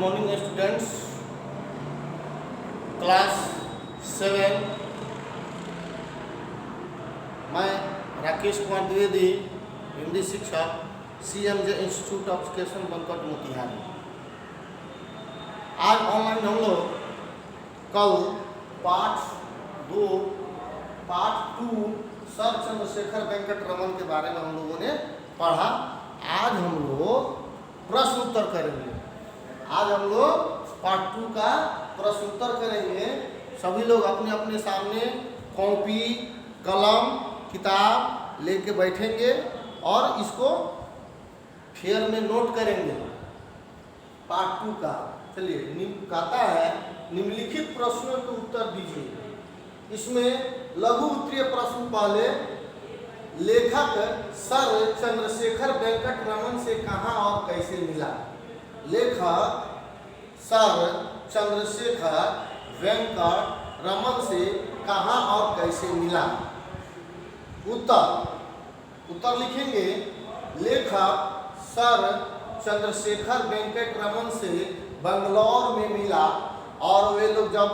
Morning students, class 7। मैं राकेश कुमार द्विवेदी, हिंदी शिक्षक, CMJ institute of education बनकट Motihari. आज ऑनलाइन हम लोग कल पार्ट 2 सर चंद्रशेखर वेंकट रमन के बारे में हम लोगों ने पढ़ा। आज हम लोग प्रश्न उत्तर करेंगे। आज हम लोग पार्ट 2 का प्रश्न उत्तर करेंगे। सभी लोग अपने अपने सामने कॉपी, कलम, किताब लेके बैठेंगे और इसको फेयर में नोट करेंगे। पार्ट 2 का चलिए कहता है निम्नलिखित प्रश्नों के उत्तर दीजिए। इसमें लघु उत्तरीय प्रश्न पहले, लेखक सर चंद्रशेखर वेंकट रमन से कहाँ और कैसे मिला। लेखक सर चंद्रशेखर वेंकट रमन से कहाँ और कैसे मिला। उत्तर लिखेंगे, लेखक सर चंद्रशेखर वेंकट रमन से बंगलौर में मिला और वे लोग जब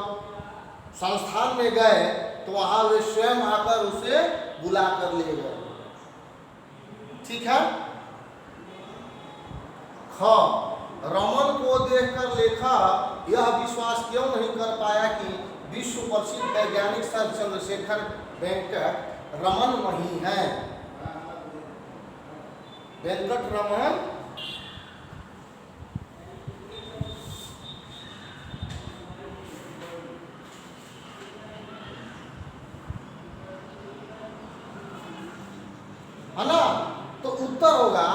संस्थान में गए तो वहां वे स्वयं आकर उसे बुला कर ले गए। ठीक है। ख, रमन को देखकर लेखक यह विश्वास क्यों नहीं कर पाया कि विश्व प्रसिद्ध वैज्ञानिक सर चंद्रशेखर वेंकट रमन वही हैं। वेंकट रमन है ना। तो उत्तर होगा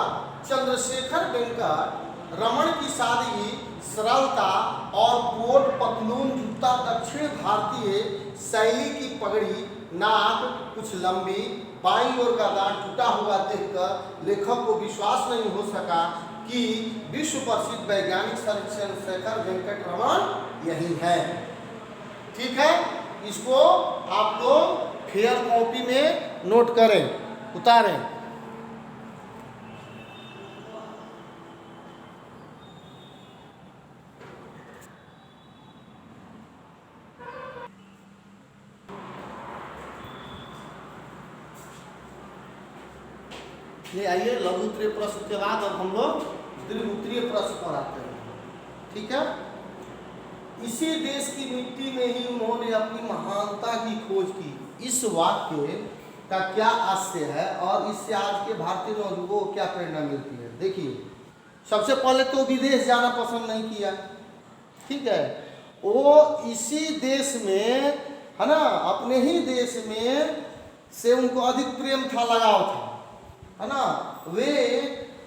चंद्रशेखर वेंकट रमन की सादगी, सरलता और कोट पतलून जूता दक्षिण भारतीय शैली की पगड़ी, नाक कुछ लंबी, बाईं ओर का दांत टूटा हुआ देखकर लेखक को विश्वास नहीं हो सका कि विश्व प्रसिद्ध वैज्ञानिक सर चंद्रशेखर वेंकट रमन यही है। ठीक है। इसको आप लोग फेयर कॉपी में नोट करें, उतारें। ये आइए लघु उत्तरीय प्रश्न के बाद अब हम लोग दीर्घ उत्तरीय प्रश्न पर आते हैं। ठीक है। इसी देश की मिट्टी में ही उन्होंने अपनी महानता की खोज की। इस वाक्य का क्या आशय है और इससे आज के भारतीय नौजवानों को क्या प्रेरणा मिलती है। देखिए, सबसे पहले तो विदेश जाना पसंद नहीं किया। ठीक है। वो इसी देश में, है ना, अपने ही देश में से उनको अधिक प्रेम था, लगाव था, है ना। वे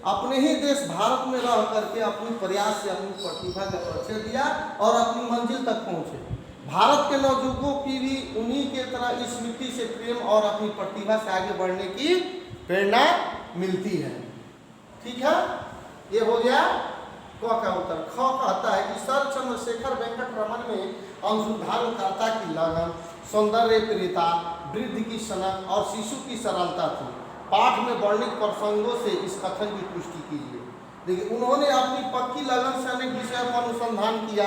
अपने ही देश भारत में रह करके अपनी प्रयास से अपनी प्रतिभा का परिचय दिया और अपनी मंजिल तक पहुंचे। भारत के नवयुवकों की भी उन्हीं के तरह इस मिट्टी से प्रेम और अपनी प्रतिभा से आगे बढ़ने की प्रेरणा मिलती है। ठीक है। ये हो गया क का उत्तर। ख कहता है कि सर चंद्रशेखर वेंकट रमन में अनुसंधानकर्ता की लगन, सौंदर्य प्रियता, वृद्धि की सनक और शिशु की सरलता थी। पाठ में वर्णित प्रसंगों से इस कथन की पुष्टि कीजिए। देखिए, उन्होंने अपनी पक्की लगन से अनेक विषयों पर अनुसंधान किया।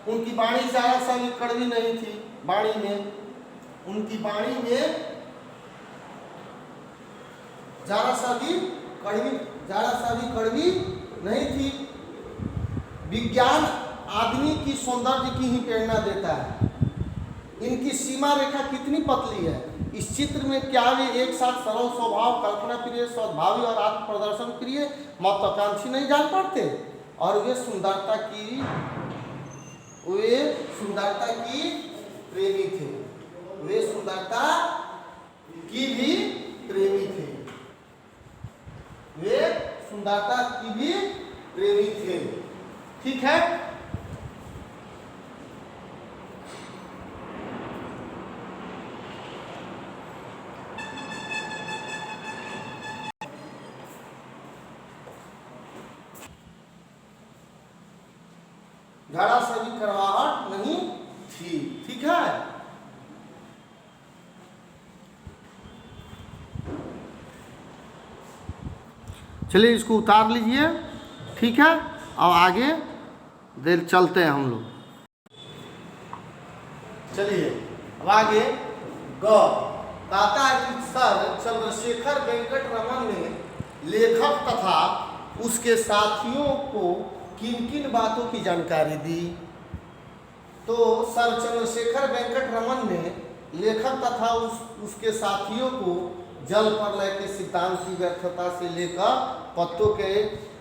उनकी वाणी ज़्यादा सा भी कड़वी नहीं थी। उनकी वाणी में ज़्यादा सा भी कड़वी नहीं थी। विज्ञान आदमी की सौंदर्य की ही प्रेरणा देता है। इनकी सीमा रेखा कितनी पतली है। इस चित्र में क्या वे एक साथ सरल स्वभाव, कल्पना प्रिय, सद्भावी और आत्म प्रदर्शन प्रिय महत्वाकांक्षी नहीं जान पाते। और वे सुंदरता की प्रेमी थे। वे सुंदरता की भी प्रेमी थे। वे सुंदरता की भी प्रेमी थे। ठीक है। झाड़ा से भी करवाहट नहीं थी। ठीक है। चलिए इसको उतार लीजिए। ठीक है। और आगे देर चलते हैं हम लोग। चलिए अब आगे ग कहता है कि सर चंद्रशेखर वेंकट रमन ने लेखक तथा उसके साथियों को किन किन बातों की जानकारी दी। तो सर चंद्रशेखर वेंकट रमन ने लेखक तथा उसके साथियों को जल प्रलय के सिद्धांत की व्यर्थता से लेकर पत्तों के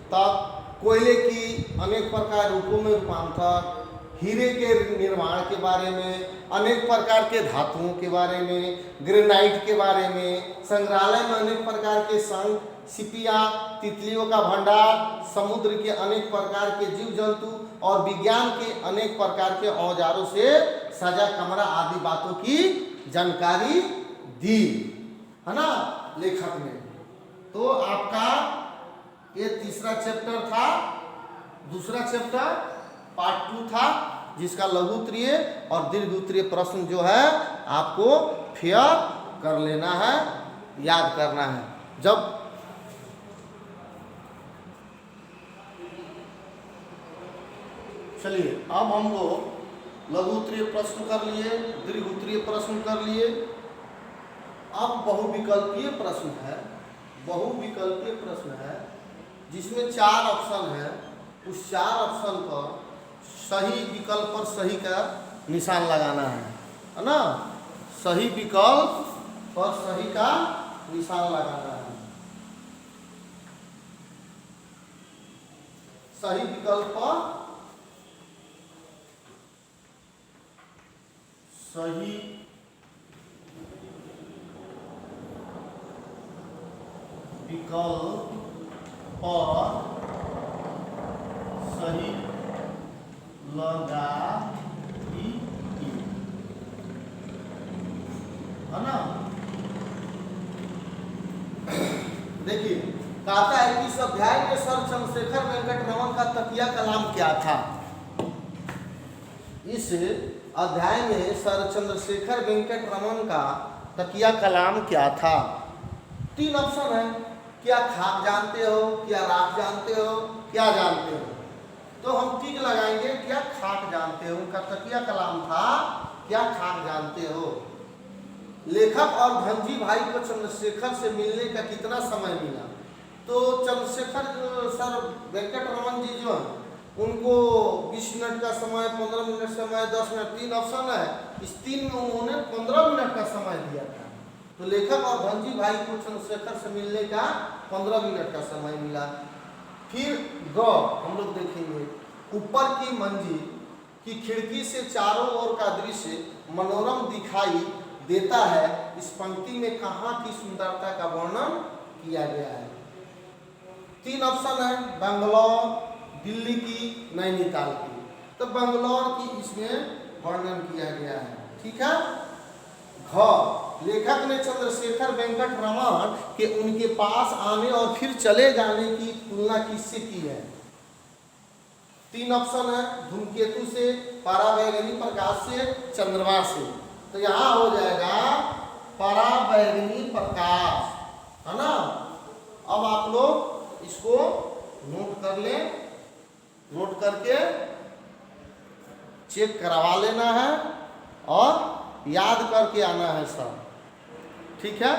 तक कोयले की अनेक प्रकार रूपों में रूपांतर, हीरे के निर्माण के बारे में, अनेक प्रकार के धातुओं के बारे में, ग्रेनाइट के बारे में, संग्रहालय में अनेक प्रकार के शंख, सिपियाँ, तितलियों का भंडार, समुद्र के अनेक प्रकार के जीव जंतु और विज्ञान के अनेक प्रकार के औजारों से सजा कमरा आदि बातों की जानकारी दी, है ना लेखक ने। तो आपका ये तीसरा चैप्टर था। दूसरा चैप्टर पार्ट 2 था, जिसका लघु उत्तरीय और दीर्घ उत्तरीय प्रश्न जो है आपको फेयर कर लेना है, याद करना है। जब चलिए अब हम लोग लघु उत्तरीय प्रश्न कर लिए, दीर्घ उत्तरीय प्रश्न कर लिए। अब बहुविकल्पीय प्रश्न है। बहुविकल्पीय प्रश्न है जिसमें 4 ऑप्शन है। उस 4 ऑप्शन पर सही विकल्प पर सही का निशान लगाना है ना। सही विकल्प पर सही का निशान लगाना है। सही विकल्प पर सही विकल्प पर सही लगा है ना। देखिए कहता है कि इस अध्याय में सर चंद्रशेखर वेंकट रमन का तकिया कलाम क्या था। इस अध्याय में सर चंद्रशेखर वेंकट रमन का तकिया कलाम क्या था। 3 ऑप्शन है, क्या खाक जानते हो, क्या राख जानते हो, क्या जानते हो। तो हम टिक लगाएंगे क्या खाक जानते हो। उनका तकिया कलाम था क्या खाक जानते हो। लेखक और धनजी भाई को चंद्रशेखर से मिलने का कितना समय मिला। तो चंद्रशेखर सर वेंकट रमन जी जो है उनको 20 मिनट का समय, 15 मिनट समय, 10 मिनट, 3 ऑप्शन है। इस 3 में उन्होंने 15 मिनट का समय दिया था। तो लेखक और धनजी भाई को चंद्रशेखर से मिलने का 15 मिनट का समय मिला। फिर ग हम लोग देखेंगे, ऊपर की मंजिल की खिड़की से चारों ओर का दृश्य मनोरम दिखाई देता है। इस पंक्ति में कहाँ की सुंदरता का वर्णन किया गया है। 3 ऑप्शन है, बेंगलोर, दिल्ली की, नैनीताल की। तो बेंगलोर की इसमें वर्णन किया गया है। ठीक है। घ लेखक ने चंद्रशेखर वेंकट रमन के उनके पास आने और फिर चले जाने की तुलना किससे की है। 3 ऑप्शन है, धूमकेतु से, पराबैंगनी प्रकाश से, चंद्रमा से। तो यहाँ हो जाएगा पराबैंगनी प्रकाश, है ना। अब आप लोग इसको नोट कर लें, नोट करके चेक करवा लेना है और याद करके आना है सब। ठीक है,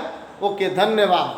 ओके, धन्यवाद।